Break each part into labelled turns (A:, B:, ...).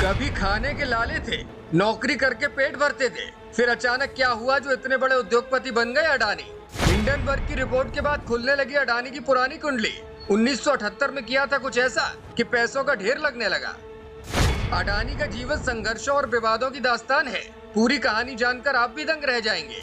A: कभी खाने के लाले थे, नौकरी करके पेट भरते थे, फिर अचानक क्या हुआ जो इतने बड़े उद्योगपति बन गए अडानी। हिंडनबर्ग की रिपोर्ट के बाद खुलने लगी अडानी की पुरानी कुंडली। 1978 में किया था कुछ ऐसा कि पैसों का ढेर लगने लगा। अडानी का जीवन संघर्षों और विवादों की दास्तान है। पूरी कहानी जानकर आप भी दंग रह जाएंगे।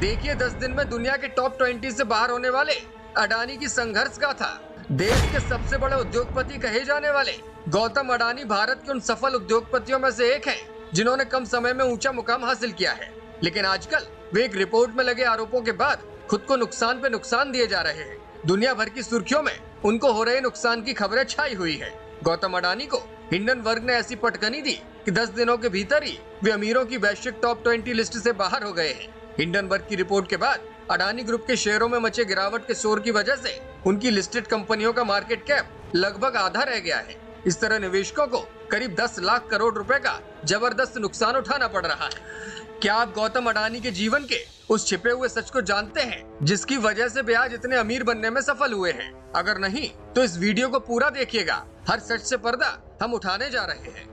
A: देखिए 10 दिन में दुनिया के टॉप 20 से बाहर होने वाले अडानी की संघर्ष गाथा। देश के सबसे बड़े उद्योगपति कहे जाने वाले गौतम अडानी भारत के उन सफल उद्योगपतियों में से एक हैं जिन्होंने कम समय में ऊंचा मुकाम हासिल किया है। लेकिन आजकल वे एक रिपोर्ट में लगे आरोपों के बाद खुद को नुकसान पे नुकसान दिए जा रहे हैं। दुनिया भर की सुर्खियों में उनको हो रहे नुकसान की खबरें छाई हुई है। गौतम अडानी को हिंडनबर्ग ने ऐसी पटकनी दी कि 10 दिनों के भीतर ही वे अमीरों की वैश्विक टॉप 20 लिस्ट से बाहर हो गए हैं। हिंडनबर्ग की रिपोर्ट के बाद अडानी ग्रुप के शेयरों में मचे गिरावट के शोर की वजह से उनकी लिस्टेड कंपनियों का मार्केट कैप लगभग आधा रह गया है। इस तरह निवेशकों को करीब 10 लाख करोड़ रुपए का जबरदस्त नुकसान उठाना पड़ रहा है। क्या आप गौतम अडानी के जीवन के उस छिपे हुए सच को जानते हैं जिसकी वजह से वे आज इतने अमीर बनने में सफल हुए हैं? अगर नहीं तो इस वीडियो को पूरा देखिएगा। हर सच से पर्दा हम उठाने जा रहे हैं।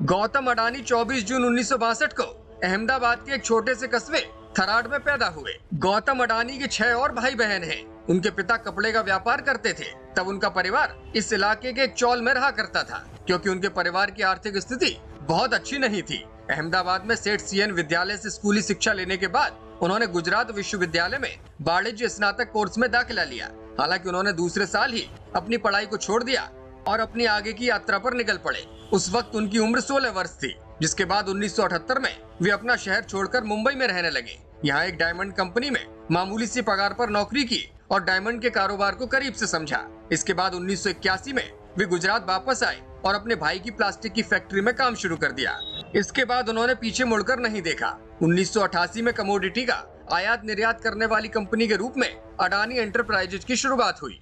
A: गौतम अडानी 24 जून 1962 को अहमदाबाद के एक छोटे से कस्बे थराड में पैदा हुए। गौतम अडानी के 6 और भाई बहन हैं। उनके पिता कपड़े का व्यापार करते थे। तब उनका परिवार इस इलाके के एक चौल में रहा करता था क्योंकि उनके परिवार की आर्थिक स्थिति बहुत अच्छी नहीं थी। अहमदाबाद में सेठ सीएन विद्यालय से स्कूली शिक्षा लेने के बाद उन्होंने गुजरात विश्वविद्यालय में वाणिज्य स्नातक कोर्स में दाखिला लिया। हालांकि उन्होंने दूसरे साल ही अपनी पढ़ाई को छोड़ दिया और अपनी आगे की यात्रा पर निकल पड़े। उस वक्त उनकी उम्र 16 वर्ष थी, जिसके बाद 1978 में वे अपना शहर छोड़कर मुंबई में रहने लगे। यहाँ एक डायमंड कंपनी में मामूली सी पगार पर नौकरी की और डायमंड के कारोबार को करीब से समझा। इसके बाद 1981 में वे गुजरात वापस आए और अपने भाई की प्लास्टिक की फैक्ट्री में काम शुरू कर दिया। इसके बाद उन्होंने पीछे मुड़कर नहीं देखा। 1988 में कमोडिटी का आयात निर्यात करने वाली कंपनी के रूप में अडानी एंटरप्राइजेज की शुरुआत हुई।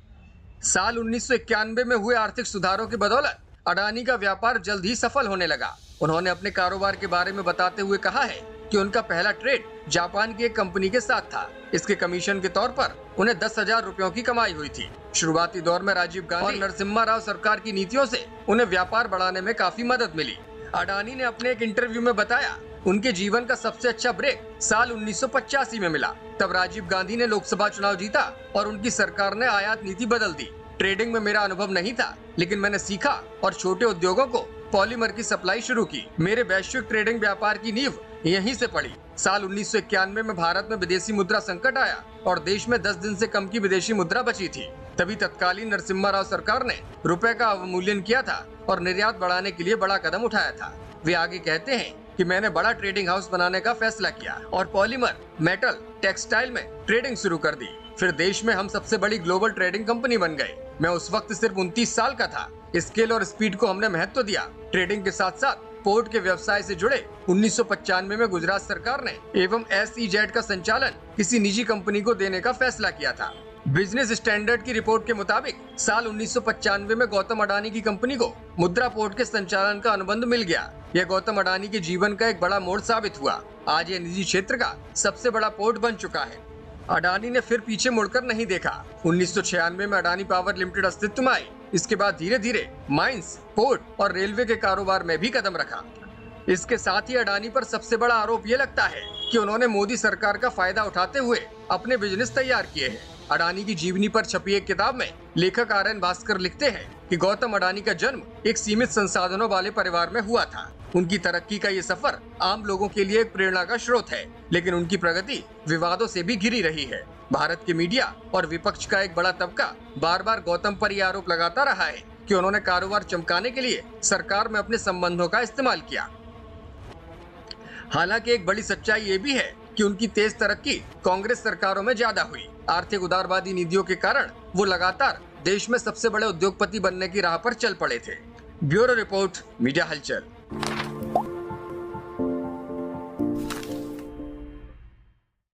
A: साल 1991 में हुए आर्थिक सुधारों की बदौलत अडानी का व्यापार जल्द ही सफल होने लगा। उन्होंने अपने कारोबार के बारे में बताते हुए कहा है कि उनका पहला ट्रेड जापान की एक कंपनी के साथ था। इसके कमीशन के तौर पर उन्हें 10,000 रुपयों की कमाई हुई थी। शुरुआती दौर में राजीव गांधी और नरसिम्हा राव सरकार की नीतियों से उन्हें व्यापार बढ़ाने में काफी मदद मिली। अडानी ने अपने एक इंटरव्यू में बताया उनके जीवन का सबसे अच्छा ब्रेक साल 1985 में मिला। तब राजीव गांधी ने लोकसभा चुनाव जीता और उनकी सरकार ने आयात नीति बदल दी। ट्रेडिंग में मेरा अनुभव नहीं था, लेकिन मैंने सीखा और छोटे उद्योगों को पॉलीमर की सप्लाई शुरू की। मेरे वैश्विक ट्रेडिंग व्यापार की नींव यहीं से पड़ी। साल 1991 में भारत में विदेशी मुद्रा संकट आया और देश में 10 दिन से कम की विदेशी मुद्रा बची थी। तभी तत्कालीन नरसिम्हा राव सरकार ने रुपए का अवमूल्यन किया था और निर्यात बढ़ाने के लिए बड़ा कदम उठाया था। वे आगे कहते हैं कि मैंने बड़ा ट्रेडिंग हाउस बनाने का फैसला किया और पॉलीमर, मेटल, टेक्सटाइल में ट्रेडिंग शुरू कर दी। फिर देश में हम सबसे बड़ी ग्लोबल ट्रेडिंग कंपनी बन गए। मैं उस वक्त सिर्फ 29 साल का था। स्केल और स्पीड को हमने महत्व दिया। ट्रेडिंग के साथ साथ पोर्ट के व्यवसाय से जुड़े 1995 में गुजरात सरकार ने एवं SEZ का संचालन किसी निजी कंपनी को देने का फैसला किया था। बिजनेस स्टैंडर्ड की रिपोर्ट के मुताबिक साल 1995 में गौतम अडानी की कंपनी को मुद्रा पोर्ट के संचालन का अनुबंध मिल गया। यह गौतम अडानी के जीवन का एक बड़ा मोड़ साबित हुआ। आज यह निजी क्षेत्र का सबसे बड़ा पोर्ट बन चुका है। अडानी ने फिर पीछे मुड़कर नहीं देखा। 1996 में अडानी पावर लिमिटेड अस्तित्व में आई। इसके बाद धीरे धीरे माइंस, पोर्ट और रेलवे के कारोबार में भी कदम रखा। इसके साथ ही अडानी पर सबसे बड़ा आरोप ये लगता है कि उन्होंने मोदी सरकार का फायदा उठाते हुए अपने बिजनेस तैयार किए हैं। अडानी की जीवनी पर छपी एक किताब में लेखक RN भास्कर लिखते हैं कि गौतम अडानी का जन्म एक सीमित संसाधनों वाले परिवार में हुआ था। उनकी तरक्की का ये सफर आम लोगों के लिए एक प्रेरणा का स्रोत है, लेकिन उनकी प्रगति विवादों से भी घिरी रही है। भारत के मीडिया और विपक्ष का एक बड़ा तबका बार बार गौतम पर यह आरोप लगाता रहा है कि उन्होंने कारोबार चमकाने के लिए सरकार में अपने संबंधों का इस्तेमाल किया। हालांकि एक बड़ी सच्चाई ये भी है कि उनकी तेज तरक्की कांग्रेस सरकारों में ज्यादा हुई। आर्थिक उदारवादी नीतियों के कारण वो लगातार देश में सबसे बड़े उद्योगपति बनने की राह पर चल पड़े थे। ब्यूरो रिपोर्ट, मीडिया हलचल।